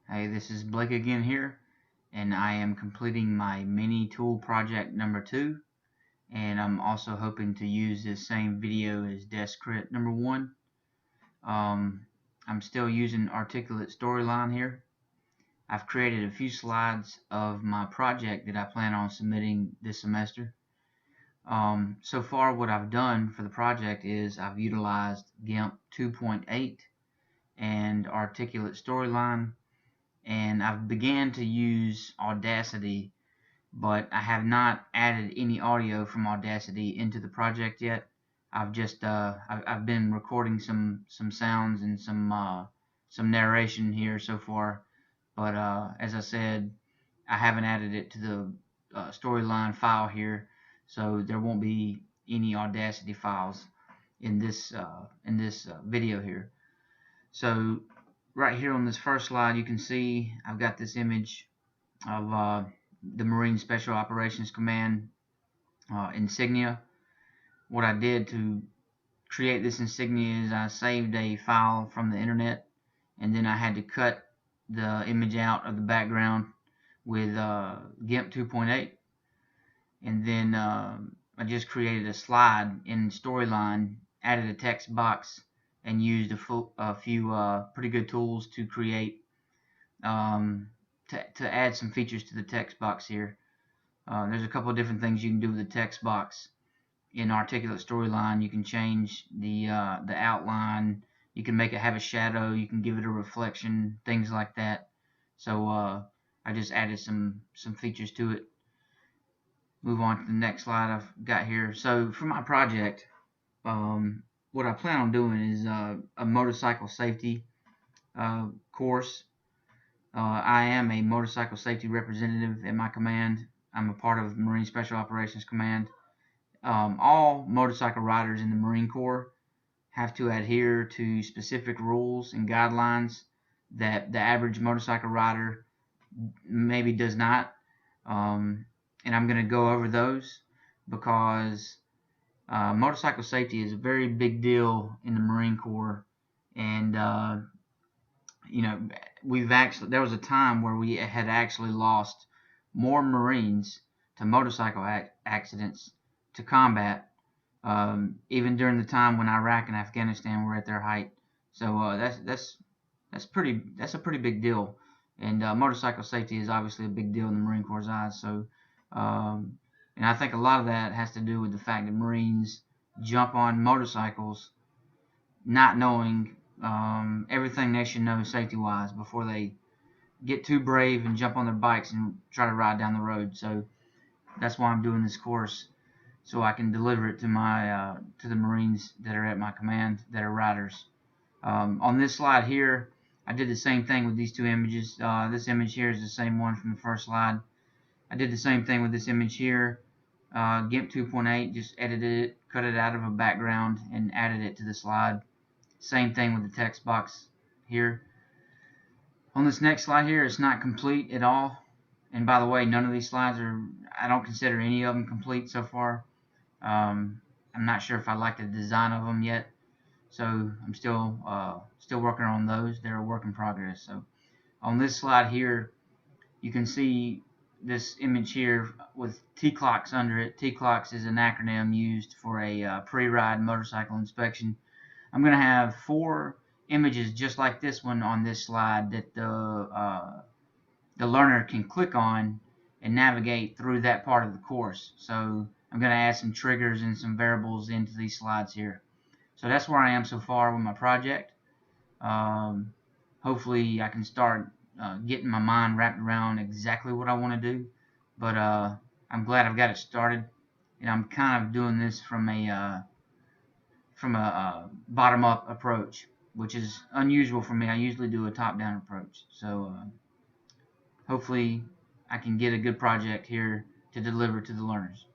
Hey, this is Blake again here, and I am completing my mini tool project number 2, and I'm also hoping to use this same video as Descrit number 1. I'm still using Articulate Storyline here. I've created a few slides of my project that I plan on submitting this semester. So far what I've done for the project is I've utilized GIMP 2.8 and Articulate Storyline, and I've began to use Audacity, but I have not added any audio from Audacity into the project yet. I've been recording some sounds and some narration here so far, but as I said, I haven't added it to the storyline file here, so there won't be any Audacity files in this video here. So right here on this first slide, you can see I've got this image of the Marine Special Operations Command insignia. What I did to create this insignia is I saved a file from the internet, and then I had to cut the image out of the background with GIMP 2.8, and then I just created a slide in Storyline, added a text box, and used a few pretty good tools to create to add some features to the text box here. There's a couple of different things you can do with the text box in Articulate Storyline. You can change the outline. You can make it have a shadow. You can give it a reflection, things like that. So I just added some features to it. Move on to the next slide I've got here. So for my project, what I plan on doing is a motorcycle safety course. I am a motorcycle safety representative in my command. I'm a part of Marine Special Operations Command. All motorcycle riders in the Marine Corps have to adhere to specific rules and guidelines that the average motorcycle rider maybe does not. And I'm going to go over those because motorcycle safety is a very big deal in the Marine Corps, and you know, there was a time where we had actually lost more Marines to motorcycle accidents to combat, even during the time when Iraq and Afghanistan were at their height. So that's a pretty big deal, and motorcycle safety is obviously a big deal in the Marine Corps' eyes. So and I think a lot of that has to do with the fact that Marines jump on motorcycles not knowing everything they should know safety-wise before they get too brave and jump on their bikes and try to ride down the road. So that's why I'm doing this course, so I can deliver it to my to the Marines that are at my command that are riders. On this slide here, I did the same thing with these two images. This image here is the same one from the first slide. I did the same thing with this image here. GIMP 2.8, just edited it, cut it out of a background, and added it to the slide. Same thing with the text box here. On this next slide here, it's not complete at all. And by the way, none of these slides I don't consider any of them complete so far. I'm not sure if I like the design of them yet. So I'm still working on those. They're a work in progress. So on this slide here, you can see this image here with TCLOCS under it. TCLOCS is an acronym used for a pre-ride motorcycle inspection. I'm going to have 4 images just like this one on this slide that the learner can click on and navigate through that part of the course. So I'm going to add some triggers and some variables into these slides here. So that's where I am so far with my project. Hopefully I can start getting my mind wrapped around exactly what I want to do, but I'm glad I've got it started, and I'm kind of doing this from a bottom-up approach, which is unusual for me. I usually do a top-down approach. So hopefully I can get a good project here to deliver to the learners.